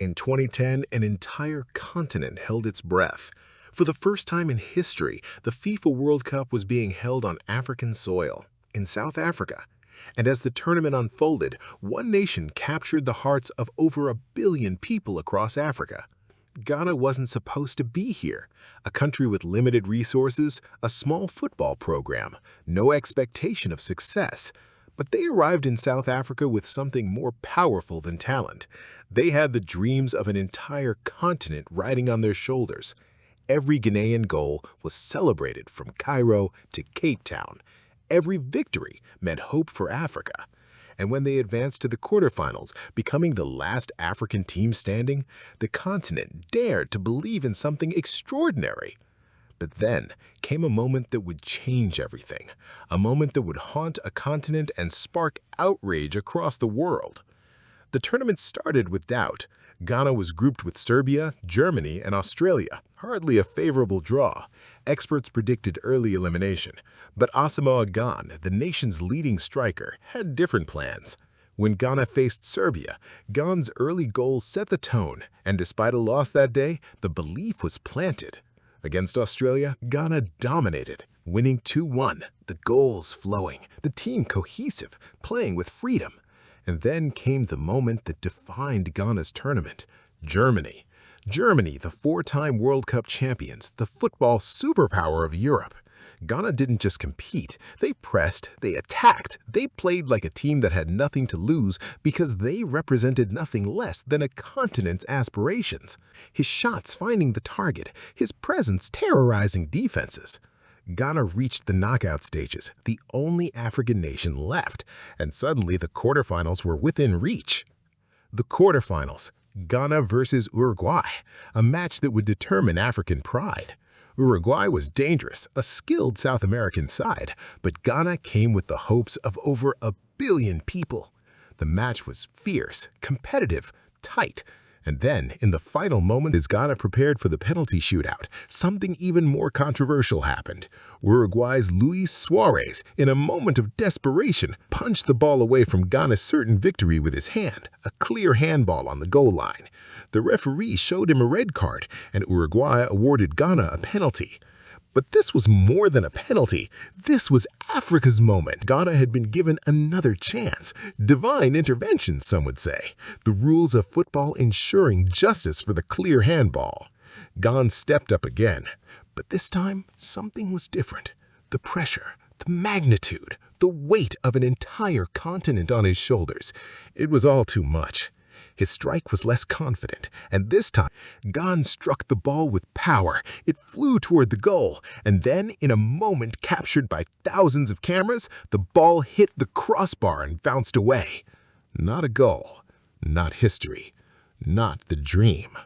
In 2010, an entire continent held its breath. For the first time in history, the FIFA World Cup was being held on African soil, in South Africa. And as the tournament unfolded, one nation captured the hearts of over 1 billion people across Africa. Ghana wasn't supposed to be here. A country with limited resources, a small football program, no expectation of success. But they arrived in South Africa with something more powerful than talent. They had the dreams of an entire continent riding on their shoulders. Every Ghanaian goal was celebrated from Cairo to Cape Town. Every victory meant hope for Africa. And when they advanced to the quarterfinals, becoming the last African team standing, the continent dared to believe in something extraordinary. But then came a moment that would change everything, a moment that would haunt a continent and spark outrage across the world. The tournament started with doubt. Ghana was grouped with Serbia, Germany, and Australia, hardly a favorable draw. Experts predicted early elimination, but Asamoah Gyan, the nation's leading striker, had different plans. When Ghana faced Serbia, Gyan's early goal set the tone, and despite a loss that day, the belief was planted. Against Australia, Ghana dominated, winning 2-1, the goals flowing, the team cohesive, playing with freedom. And then came the moment that defined Ghana's tournament. Germany. Germany, the 4-time World Cup champions, the football superpower of Europe. Ghana didn't just compete. They pressed, they attacked, they played like a team that had nothing to lose because they represented nothing less than a continent's aspirations. His shots finding the target, his presence terrorizing defenses. Ghana reached the knockout stages, the only African nation left, and suddenly the quarterfinals were within reach. The quarterfinals, Ghana versus Uruguay, a match that would determine African pride. Uruguay was dangerous, a skilled South American side, but Ghana came with the hopes of over 1 billion people. The match was fierce, competitive, tight. And then, in the final moment as Ghana prepared for the penalty shootout, something even more controversial happened. Uruguay's Luis Suarez, in a moment of desperation, punched the ball away from Ghana's certain victory with his hand, a clear handball on the goal line. The referee showed him a red card, and Uruguay awarded Ghana a penalty. But this was more than a penalty. This was Africa's moment. Ghana had been given another chance. Divine intervention, some would say. The rules of football ensuring justice for the clear handball. Gyan stepped up again. But this time, something was different. The pressure, the magnitude, the weight of an entire continent on his shoulders. It was all too much. His strike was less confident, and this time, Gyan struck the ball with power. It flew toward the goal, and then, in a moment captured by thousands of cameras, the ball hit the crossbar and bounced away. Not a goal, not history, not the dream.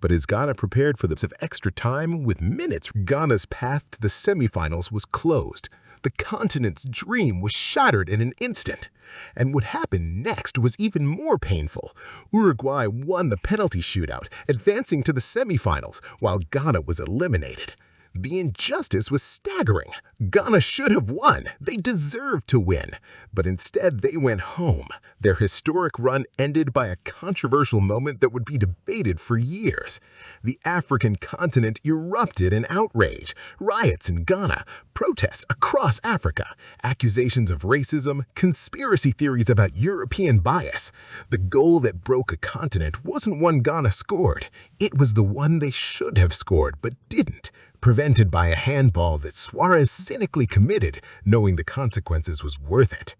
But as Ghana prepared for the extra time, with minutes, Ghana's path to the semifinals was closed. The continent's dream was shattered in an instant. And what happened next was even more painful. Uruguay won the penalty shootout, advancing to the semifinals, while Ghana was eliminated. The injustice was staggering. Ghana should have won. They deserved to win. But instead, they went home. Their historic run ended by a controversial moment that would be debated for years. The African continent erupted in outrage. Riots in Ghana, protests across Africa, accusations of racism, conspiracy theories about European bias. The goal that broke a continent wasn't one Ghana scored. It was the one they should have scored but didn't. Prevented by a handball that Suarez cynically committed, knowing the consequences was worth it.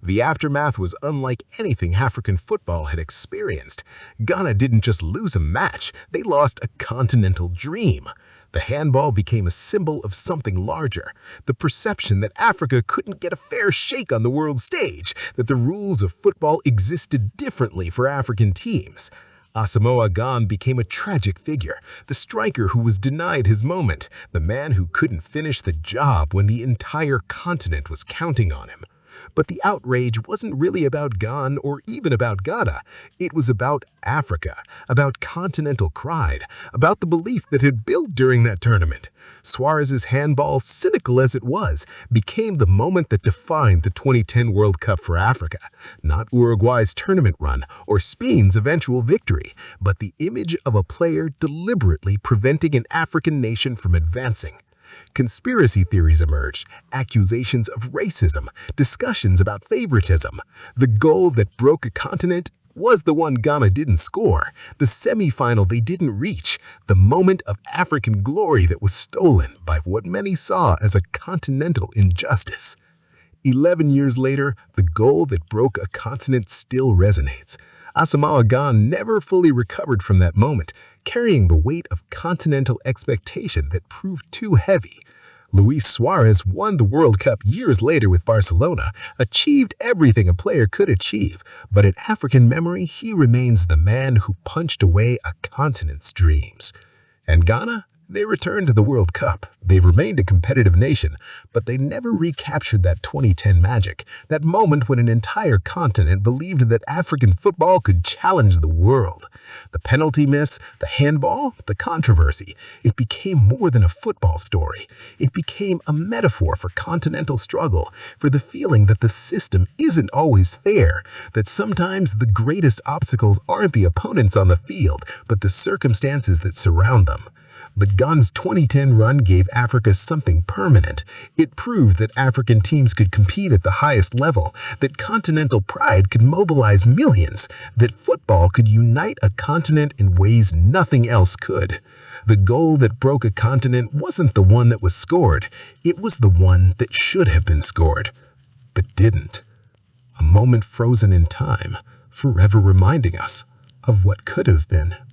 The aftermath was unlike anything African football had experienced. Ghana didn't just lose a match, they lost a continental dream. The handball became a symbol of something larger, the perception that Africa couldn't get a fair shake on the world stage, that the rules of football existed differently for African teams. Asamoah Gyan became a tragic figure, the striker who was denied his moment, the man who couldn't finish the job when the entire continent was counting on him. But the outrage wasn't really about Ghana or even about Ghana. It was about Africa, about continental pride, about the belief that had built during that tournament. Suarez's handball, cynical as it was, became the moment that defined the 2010 World Cup for Africa. Not Uruguay's tournament run or Spain's eventual victory, but the image of a player deliberately preventing an African nation from advancing. Conspiracy theories emerged, accusations of racism, discussions about favoritism. The goal that broke a continent was the one Ghana didn't score, the semi-final they didn't reach, the moment of African glory that was stolen by what many saw as a continental injustice. 11 years later, the goal that broke a continent still resonates. Asamoah Gyan never fully recovered from that moment, carrying the weight of continental expectation that proved too heavy. Luis Suarez won the World Cup years later with Barcelona, achieved everything a player could achieve, but in African memory, he remains the man who punched away a continent's dreams. And Ghana? They returned to the World Cup. They've remained a competitive nation, but they never recaptured that 2010 magic, that moment when an entire continent believed that African football could challenge the world. The penalty miss, the handball, the controversy, it became more than a football story. It became a metaphor for continental struggle, for the feeling that the system isn't always fair, that sometimes the greatest obstacles aren't the opponents on the field, but the circumstances that surround them. But Ghana's 2010 run gave Africa something permanent. It proved that African teams could compete at the highest level, that continental pride could mobilize millions, that football could unite a continent in ways nothing else could. The goal that broke a continent wasn't the one that was scored, it was the one that should have been scored, but didn't. A moment frozen in time, forever reminding us of what could have been.